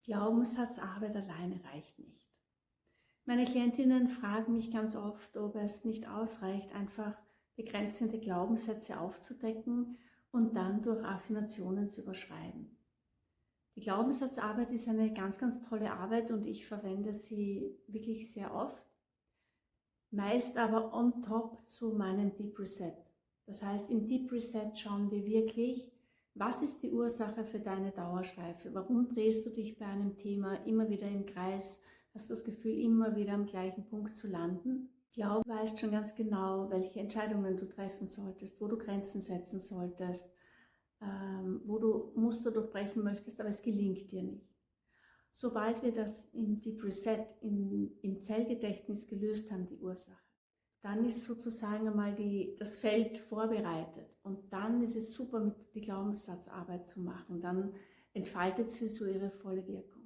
Glaubenssatzarbeit alleine reicht nicht. Meine Klientinnen fragen mich ganz oft, ob es nicht ausreicht, einfach begrenzende Glaubenssätze aufzudecken und dann durch Affirmationen zu überschreiben. Die Glaubenssatzarbeit ist eine ganz, ganz tolle Arbeit und ich verwende sie wirklich sehr oft, meist aber on top zu meinem Deep Reset. Das heißt, im Deep Reset schauen wir wirklich, was ist die Ursache für deine Dauerschleife? Warum drehst du dich bei einem Thema immer wieder im Kreis? Hast das Gefühl, immer wieder am gleichen Punkt zu landen? Ich glaube, du weißt schon ganz genau, welche Entscheidungen du treffen solltest, wo du Grenzen setzen solltest, wo du Muster durchbrechen möchtest, aber es gelingt dir nicht. Sobald wir das im Deep Reset, im Zellgedächtnis gelöst haben, die Ursache, dann ist sozusagen einmal das Feld vorbereitet und dann ist es super, die Glaubenssatzarbeit zu machen. Dann entfaltet sie so ihre volle Wirkung.